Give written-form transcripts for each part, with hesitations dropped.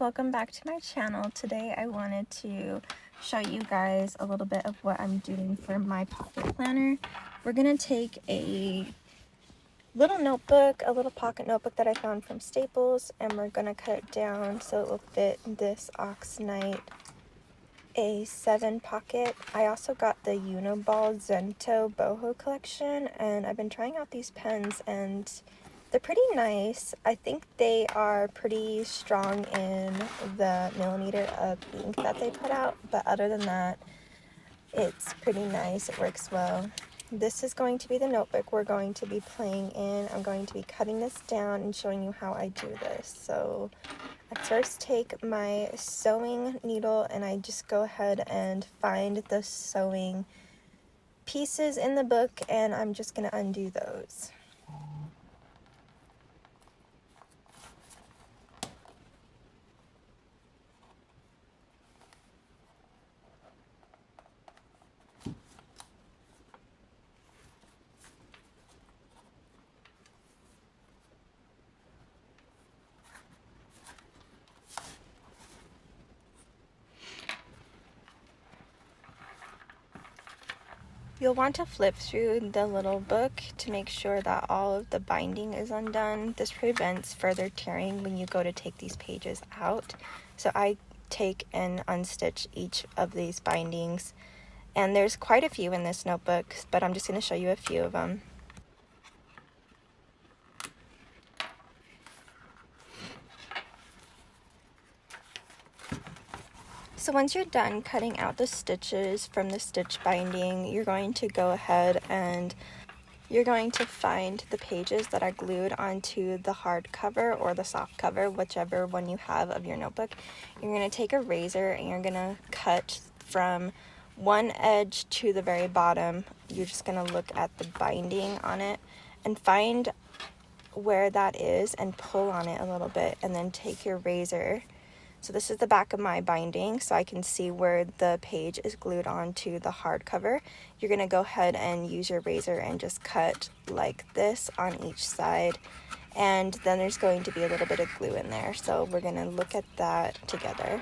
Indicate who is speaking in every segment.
Speaker 1: welcome back to my channel. Today I wanted to show you guys a little bit of what I'm doing for my pocket planner. We're gonna take a little notebook, a little pocket notebook that I found from Staples, and we're gonna cut it down so it will fit this Oxnite A7 pocket. I also got the Uniball Zento boho collection, and I've been trying out these pens and they're pretty nice. I think they are pretty strong in the millimeter of ink that they put out, but other than that, it's pretty nice. It works well. This is going to be the notebook we're going to be playing in. I'm going to be cutting this down and showing you how I do this. So I first take my sewing needle and I just go ahead and find the sewing pieces in the book, and I'm just going to undo those. You'll want to flip through the little book to make sure that all of the binding is undone. This prevents further tearing when you go to take these pages out. So I take and unstitch each of these bindings. And there's quite a few in this notebook, but I'm just going to show you a few of them. So once you're done cutting out the stitches from the stitch binding, you're going to go ahead and you're going to find the pages that are glued onto the hard cover or the soft cover, whichever one you have of your notebook. You're going to take a razor and you're going to cut from one edge to the very bottom. You're just going to look at the binding on it and find where that is and pull on it a little bit, and then take your razor. So this is the back of my binding, so I can see where the page is glued onto the hardcover. You're going to go ahead and use your razor and just cut like this on each side. And then there's going to be a little bit of glue in there, so we're going to look at that together.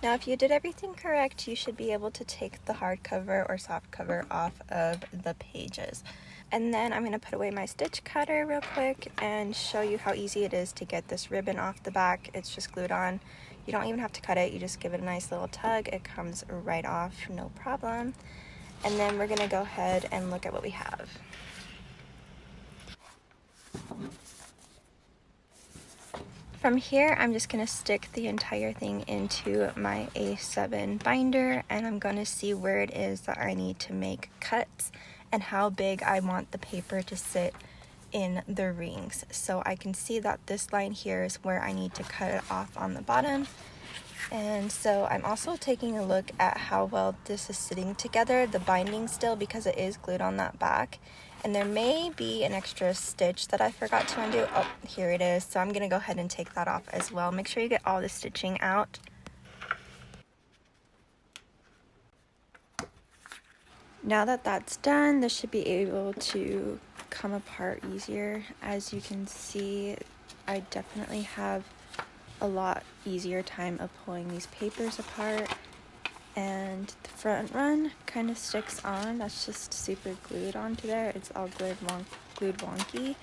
Speaker 1: Now, if you did everything correct, you should be able to take the hardcover or soft cover off of the pages. And then I'm going to put away my stitch cutter real quick and show you how easy it is to get this ribbon off the back. It's just glued on. You don't even have to cut it. You just give it a nice little tug. It comes right off, no problem. And then we're going to go ahead and look at what we have. From here, I'm just going to stick the entire thing into my A7 binder, and I'm going to see where it is that I need to make cuts and how big I want the paper to sit in the rings. So I can see that this line here is where I need to cut it off on the bottom. And so I'm also taking a look at how well this is sitting together, the binding still, because it is glued on that back. And there may be an extra stitch that I forgot to undo. Oh, here it is. So I'm going to go ahead and take that off as well. Make sure you get all the stitching out. Now that that's done, this should be able to come apart easier. As you can see, I definitely have a lot easier time of pulling these papers apart. And the front run kind of sticks on. That's just super glued onto there. It's all glued wonky.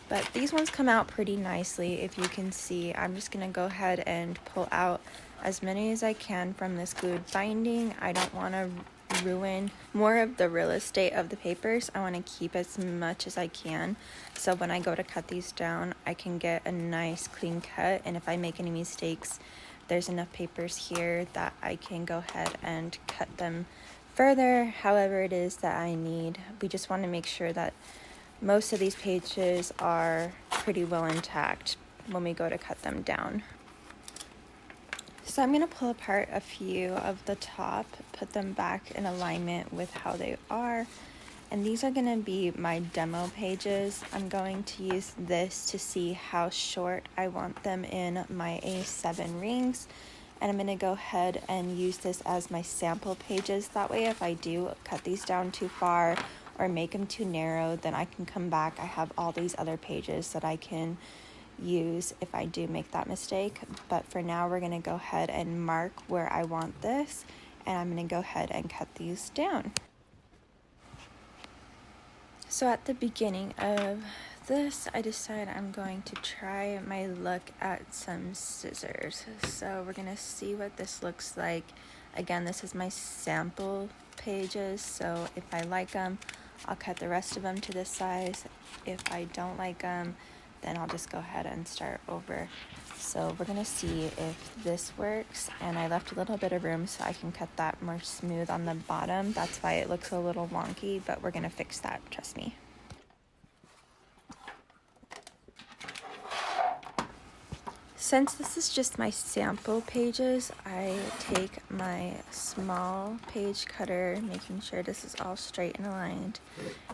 Speaker 1: But these ones come out pretty nicely, if you can see. I'm just going to go ahead and pull out as many as I can from this glued binding. I don't want to ruin more of the real estate of the papers. I want to keep as much as I can. So when I go to cut these down, I can get a nice clean cut. And if I make any mistakes, there's enough papers here that I can go ahead and cut them further however it is that I need. We just want to make sure that most of these pages are pretty well intact when we go to cut them down. So I'm going to pull apart a few of the top, put them back in alignment with how they are, And these are going to be my demo pages. I'm going to use this to see how short I want them in my A7 rings. And I'm going to go ahead and use this as my sample pages. That way if I do cut these down too far or make them too narrow, then I can come back. I have all these other pages that I can use if I do make that mistake. But for now, we're going to go ahead and mark where I want this. And I'm going to go ahead and cut these down. So at the beginning of this, I decided I'm going to try my luck at some scissors. So we're gonna see what this looks like. Again, this is my sample pages, so if I like them, I'll cut the rest of them to this size. If I don't like them, then I'll just go ahead and start over. So we're gonna see if this works, and I left a little bit of room so I can cut that more smooth on the bottom. That's why it looks a little wonky, but we're gonna fix that, trust me. Since this is just my sample pages, I take my small page cutter, making sure this is all straight and aligned,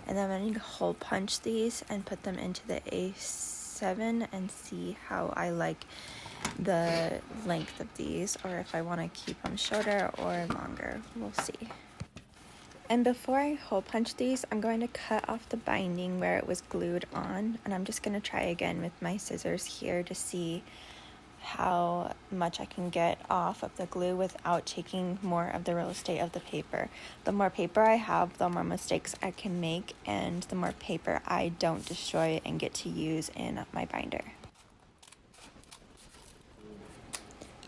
Speaker 1: and then I'm going to hole punch these and put them into the A7 and see how I like the length of these, or if I want to keep them shorter or longer. We'll see. And before I hole punch these, I'm going to cut off the binding where it was glued on, and I'm just going to try again with my scissors here to see how much I can get off of the glue without taking more of the real estate of the paper. The more paper I have, the more mistakes I can make, and the more paper I don't destroy and get to use in my binder.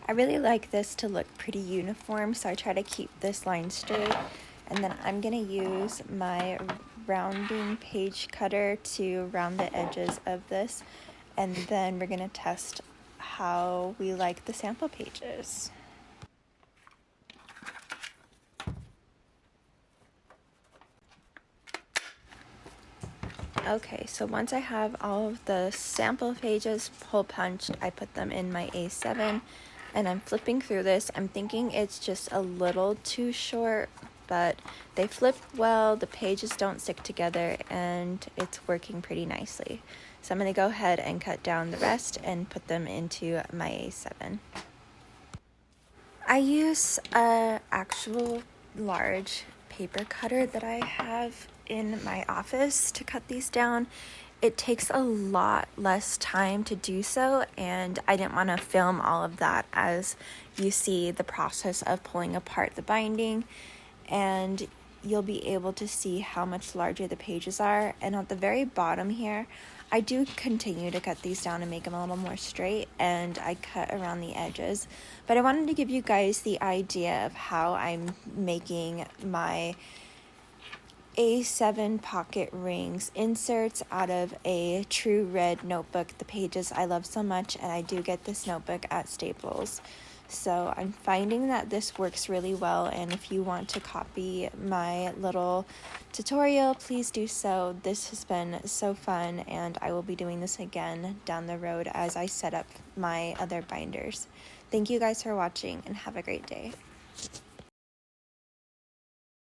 Speaker 1: I really like this to look pretty uniform, so I try to keep this line straight, and then I'm going to use my rounding page cutter to round the edges of this, and then we're going to test how we like the sample pages. Okay, so once I have all of the sample pages hole punched, I put them in my A7, and I'm flipping through this. I'm thinking it's just a little too short, but they flip well, the pages don't stick together, and it's working pretty nicely. So I'm going to go ahead and cut down the rest and put them into my A7. I use an actual large paper cutter that I have in my office to cut these down. It takes a lot less time to do so, and I didn't want to film all of that as you see the process of pulling apart the binding, and you'll be able to see how much larger the pages are. And at the very bottom here, I do continue to cut these down and make them a little more straight, and I cut around the edges. But I wanted to give you guys the idea of how I'm making my A7 pocket rings inserts out of a true red notebook, the pages I love so much, and I do get this notebook at Staples. So I'm finding that this works really well, and if you want to copy my little tutorial, please do so. This has been so fun, and I will be doing this again down the road as I set up my other binders. Thank you guys for watching, and have a great day.